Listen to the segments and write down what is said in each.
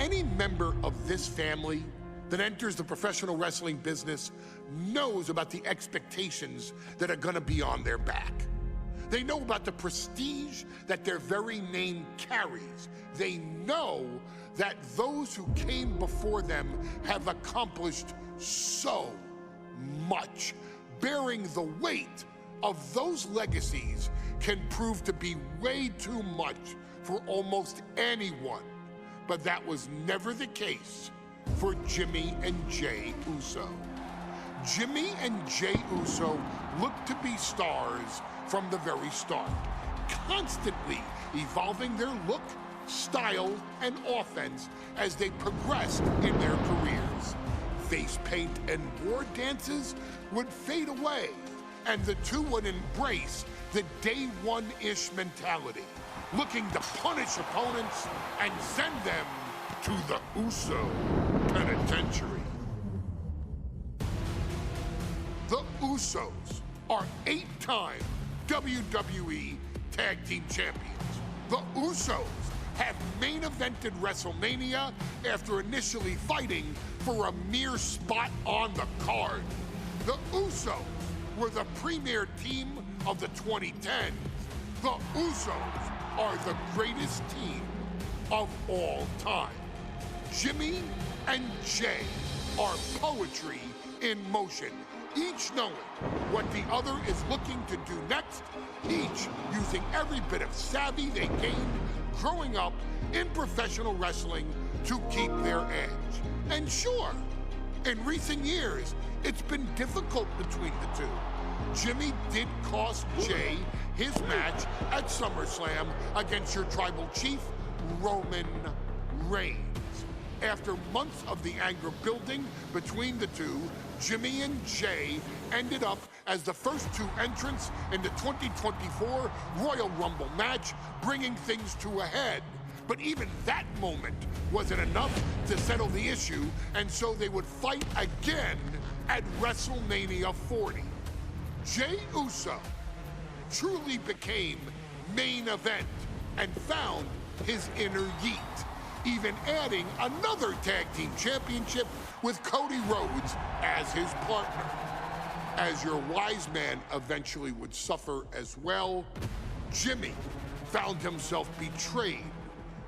any member of this family that enters the professional wrestling business knows about the expectations that are gonna be on their back. They know about the prestige that their very name carries. They know that those who came before them have accomplished so much. Bearing the weight of those legacies can prove to be way too much for almost anyone. But that was never the case for Jimmy and Jay Uso. Jimmy and Jay Uso looked to be stars from the very start, constantly evolving their look, style, and offense as they progressed in their careers. Face paint and war dances would fade away, and the two would embrace the day one-ish mentality, looking to punish opponents and send them to the Uso penitentiary. The Usos are 8-time WWE Tag Team Champions. The Usos have main evented WrestleMania after initially fighting for a mere spot on the card. The Usos were the premier team of the 2010s. The Usos are the greatest team of all time. Jimmy and Jay are poetry in motion, each knowing what the other is looking to do next, each using every bit of savvy they gained growing up in professional wrestling to keep their edge. And sure, in recent years, it's been difficult between the two. Jimmy did cost Jay his match at SummerSlam against your tribal chief, Roman Reigns. After months of the anger building between the two, Jimmy and Jay ended up as the first two entrants in the 2024 Royal Rumble match, bringing things to a head. But even that moment wasn't enough to settle the issue, and so they would fight again at WrestleMania 40. Jay Uso truly became main event and found his inner yeet, even adding another tag team championship with Cody Rhodes as his partner. As your wise man eventually would suffer as well, Jimmy found himself betrayed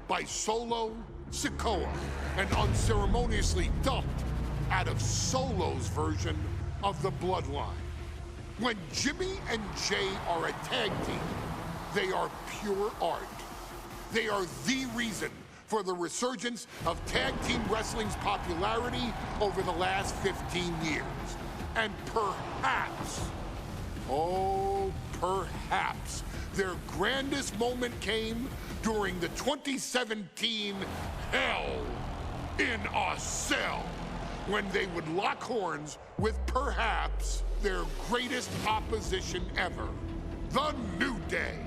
by Solo Sikoa and unceremoniously dumped out of Solo's version of the Bloodline. When Jimmy and Jay are a tag team, they are pure art. They are the reason for the resurgence of tag team wrestling's popularity over the last 15 years. And perhaps, oh, perhaps, their grandest moment came during the 2017 Hell in a Cell, when they would lock horns with perhaps their greatest opposition ever, The New Day.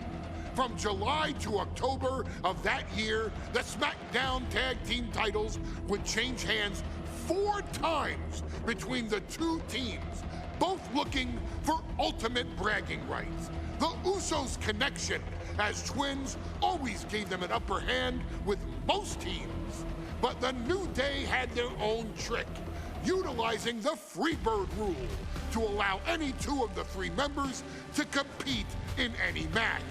From July to October of that year, the SmackDown Tag Team titles would change hands 4 times between the two teams, both looking for ultimate bragging rights. The Usos' connection as twins always gave them an upper hand with most teams. But the New Day had their own trick, utilizing the Freebird rule to allow any 2 of the 3 members to compete in any match.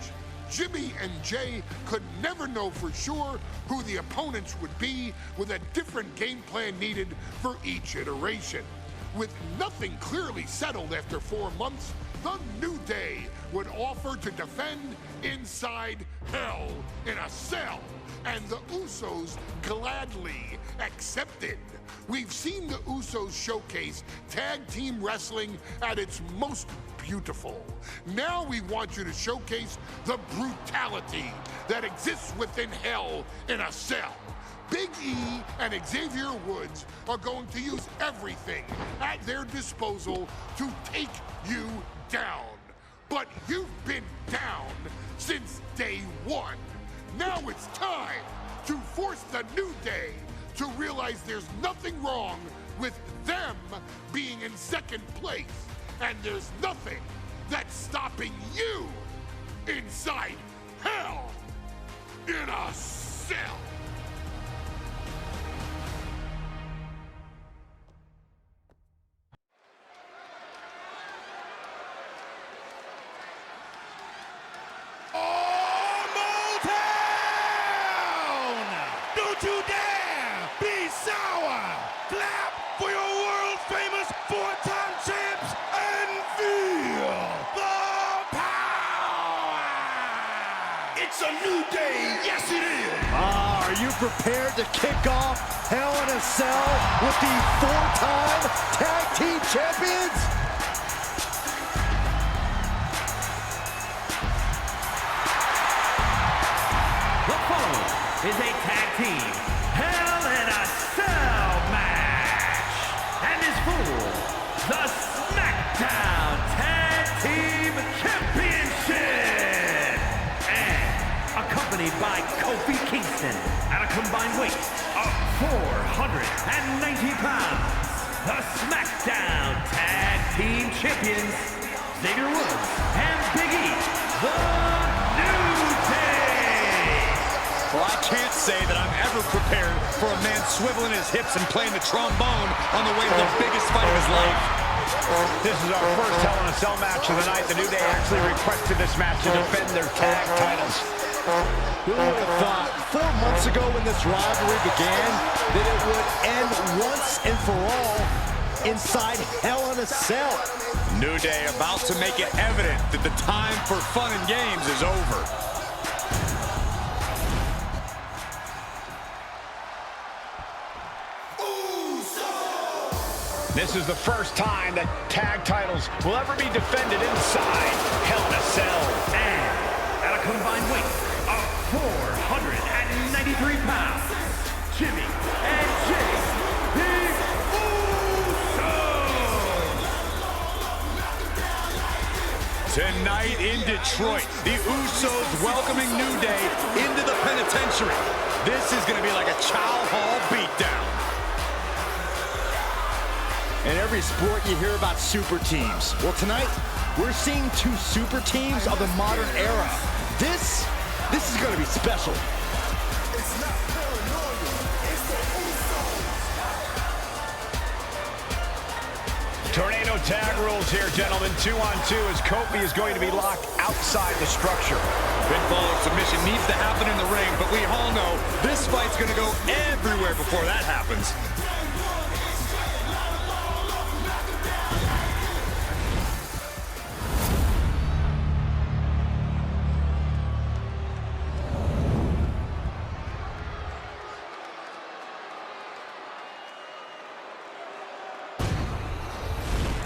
Jimmy and Jay could never know for sure who the opponents would be, with a different game plan needed for each iteration. With nothing clearly settled after 4 months, the New Day would offer to defend inside Hell in a Cell, and the Usos gladly accepted. We've seen the Usos showcase tag team wrestling at its most beautiful. Now we want you to showcase the brutality that exists within Hell in a Cell. Big E and Xavier Woods are going to use everything at their disposal to take you down. But you've been down since day one. Now it's time to force the New Day to realize there's nothing wrong with them being in second place, and there's nothing that's stopping you inside Hell in a Cell. Don't you dare be sour. Clap for your world-famous four-time champs and feel the power. It's a new day. Yes, it is. Are you prepared to kick off Hell in a Cell with the four-time tag team champions? The following is a tag team Hell in a Cell match and is for the SmackDown Tag Team Championship and accompanied by Kofi Kingston at a combined weight of 490 pounds. The SmackDown Tag Team Champions Xavier Woods and Big E, the New Day. Well, I can't say that I'm ever prepared for a man swiveling his hips and playing the trombone on the way to the biggest fight of his life. This is our first Hell in a Cell match of the night. The New Day actually requested this match to defend their tag titles. Who would have thought 4 months ago when this rivalry began that it would end once and for all inside Hell in a Cell? New Day about to make it evident that the time for fun and games is over. This is the first time that tag titles will ever be defended inside Hell in a Cell. And at a combined weight of 493 pounds, Jimmy and Jay, the Usos. Tonight in Detroit, the Usos welcoming New Day into the penitentiary. This is going to be like a Chow Hall beatdown. In every sport, you hear about super teams. Well, tonight, we're seeing 2 super teams of the modern era. This is going to be special. Tornado tag rules here, gentlemen. 2-on-2 as Kofi is going to be locked outside the structure. Pinfall or submission needs to happen in the ring, but we all know this fight's going to go everywhere before that happens.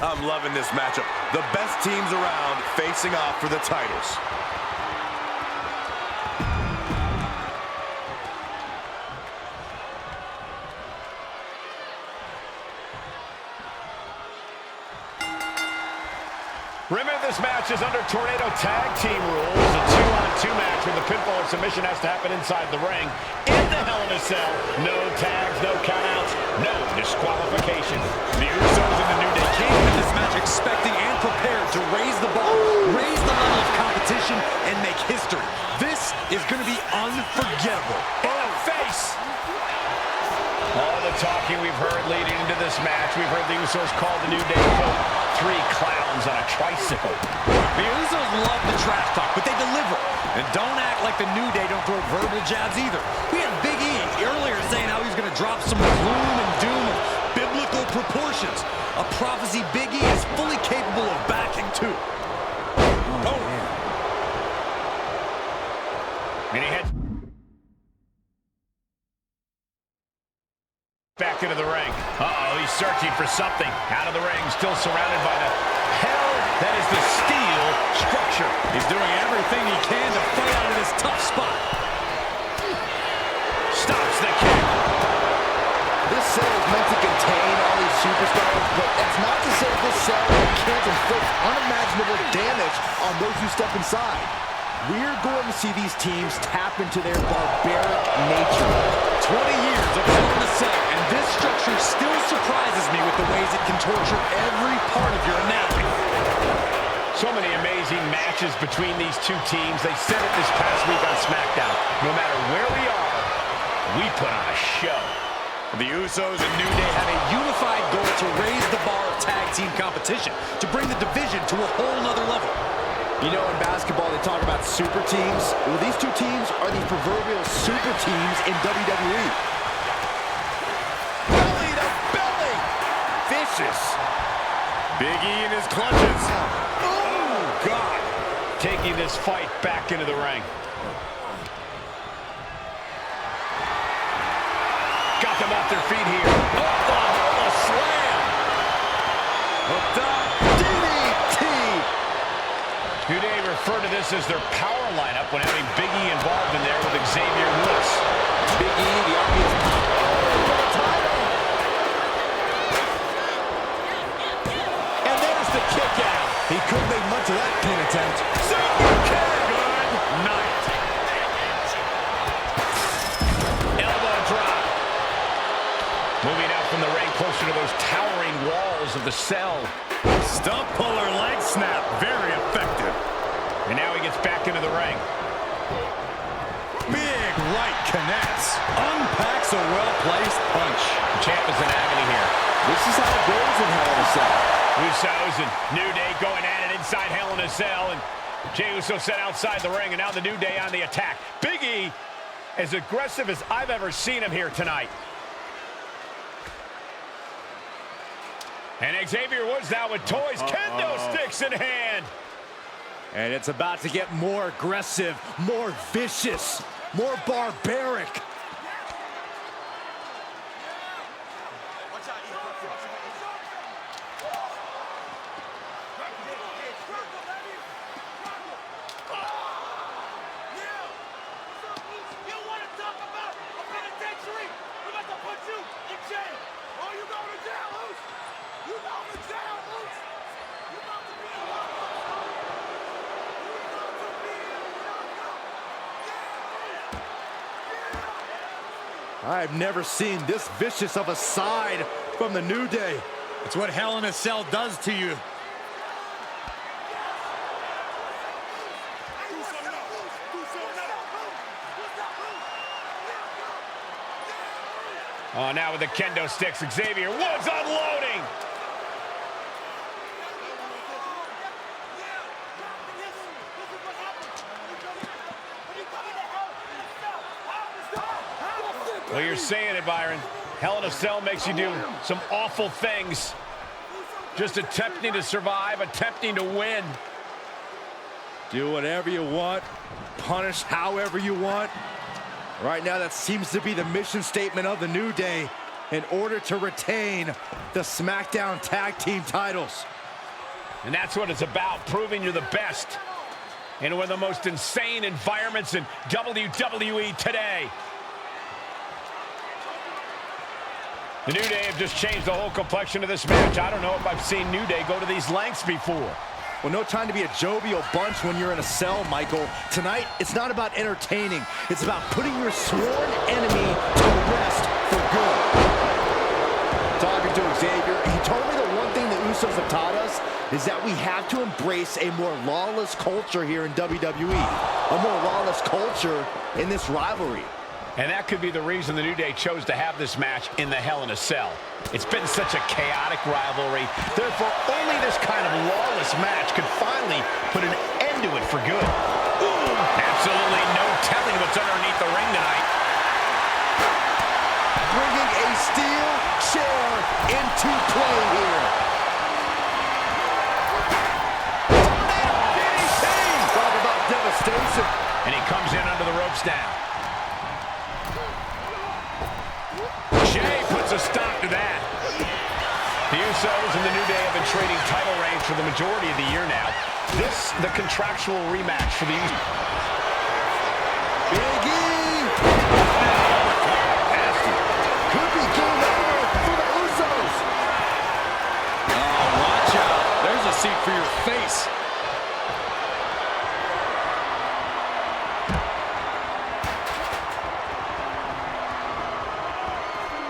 I'm loving this matchup. The best teams around facing off for the titles. Remember, this match is under Tornado tag team rules. It's a 2-on-2 match where the pinfall or submission has to happen inside the ring. In the Hell in a Cell, no tags, no countouts, no disqualification. The Usos and the New Day came into this match expecting and prepared to raise the bar, raise the level of competition, and make history. This is going to be unforgettable. In the face! All the talking we've heard leading into this match, we've heard the Usos call the New Day, quote, 3 clowns on a tricycle. The Usos love the trash talk, but they deliver. And don't act like the New Day don't throw verbal jabs either. We had Big E earlier saying how he's going to drop some gloom and doom of biblical proportions. A prophecy Big E is fully capable of backing too. Oh. And he heads back into the ring. Uh-oh, he's searching for something. Out of the ring, still surrounded by the hell that is the steel structure. He's doing everything he can to fight out of this tough spot. Stops the kick. This cell is meant to contain all these superstars, but that's not to say this cell can't inflict unimaginable damage on those who step inside. We're going to see these teams tap into their barbaric nature. 20 years of Hell in a Cell, and this structure still surprises me with the ways it can torture every part of your anatomy. So many amazing matches between these two teams. They said it this past week on SmackDown. No matter where we are, we put on a show. The Usos and New Day have a unified goal to raise the bar of tag team competition, to bring the division to a whole nother level. You know, in basketball, they talk about super teams. Well, these two teams are the proverbial super teams in WWE. Belly to belly. Vicious. Big E in his clutches. Oh, God. Taking this fight back into the ring. Got them off their feet here. Oh, a slam. Hooked up. DDT! New Day refer to this as their power lineup when having Big E involved in there with Xavier Woods. Big E, the obvious title. And there's the kick out. He couldn't make much of that pin attempt. Super kick. Good night. Elbow drop. Moving out from the ring closer to those towering walls of the cell. Stump puller leg snap. Very effective. And now he gets back into the ring. Big right connects. Unpacks a well-placed punch. The champ is in agony here. This is how it goes in Hell in a Cell. Usos and New Day going at it inside Hell in a Cell. And Jey Uso set outside the ring. And now the New Day on the attack. Big E, as aggressive as I've ever seen him here tonight. And Xavier Woods now with toys. Kendo sticks in hand. And it's about to get more aggressive, more vicious, more barbaric. I've never seen this vicious of a side from the New Day. It's what Hell in a Cell does to you. Oh, now with the kendo sticks, Xavier Woods unloading. Well, you're saying it, Byron. Hell in a Cell makes you do some awful things. Just attempting to survive, attempting to win. Do whatever you want, punish however you want. Right now, that seems to be the mission statement of the New Day in order to retain the SmackDown Tag Team titles. And that's what it's about, proving you're the best in one of the most insane environments in WWE today. The New Day have just changed the whole complexion of this match. I don't know if I've seen New Day go to these lengths before. Well, no time to be a jovial bunch when you're in a cell, Michael. Tonight, it's not about entertaining. It's about putting your sworn enemy to rest for good. Talking to Xavier, he told me the one thing the Usos have taught us is that we have to embrace a more lawless culture here in WWE. A more lawless culture in this rivalry. And that could be the reason the New Day chose to have this match in the Hell in a Cell. It's been such a chaotic rivalry. Therefore, only this kind of lawless match could finally put an end to it for good. Ooh, absolutely no telling what's underneath the ring tonight. Bringing a steel chair into play here. Talk about devastation. And he comes in under the ropes now. Jey puts a stop to that. The Usos and the New Day have been trading title reigns for the majority of the year now. This, the contractual rematch for the Usos. Big E! Could be game over for the Usos. Oh, watch out. There's a seat for your face.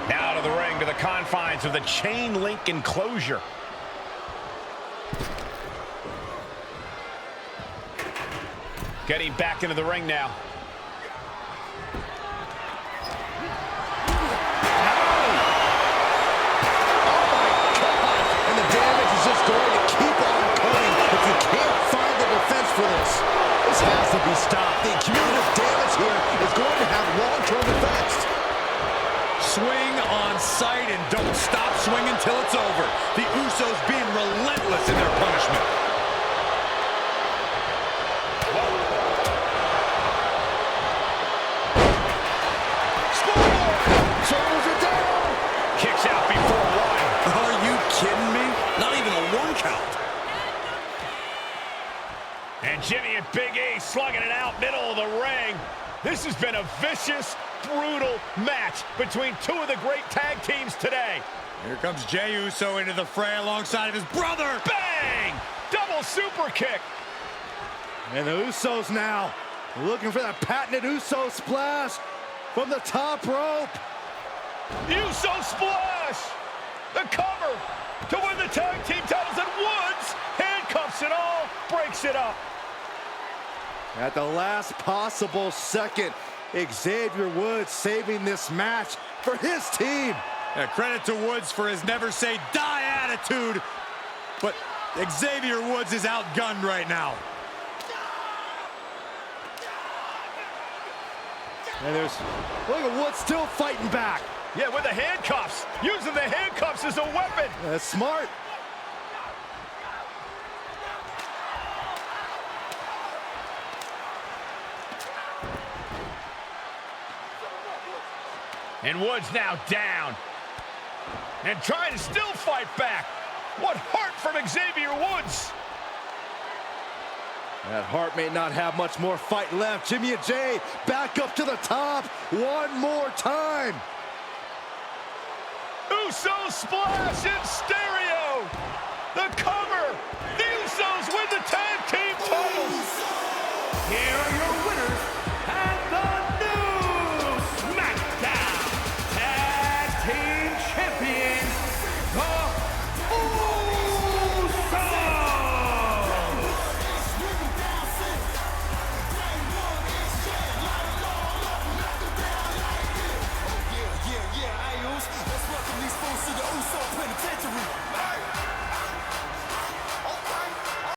Now to the ring, to the confines of the chain link enclosure. Getting back into the ring now. And the damage is just going to keep on coming. If you can't find the defense for swing on sight and don't stop swinging till it's over. The Usos being relentless in their punishment. Shoulders are down. Kicks out before one. Are you kidding me? Not even a 1 count. And Jimmy and Big E slugging it out middle of the ring. This has been a vicious, brutal match between two of the great tag teams today. Here comes Jey Uso into the fray alongside of his brother. Bang! Double super kick. And the Usos now looking for that patented Uso splash from the top rope. Uso splash. The cover to win the tag team titles, and Woods handcuffs it all, breaks it up. At the last possible second, Xavier Woods saving this match for his team. Yeah, credit to Woods for his never say die attitude, but Xavier Woods is outgunned right now. And look at Woods still fighting back. Yeah, with the handcuffs. Using the handcuffs as a weapon. That's smart. And Woods now down. And trying to still fight back. What heart from Xavier Woods. That Hart may not have much more fight left. Jimmy and Jey back up to the top one more time. Uso splash in stereo. The cover.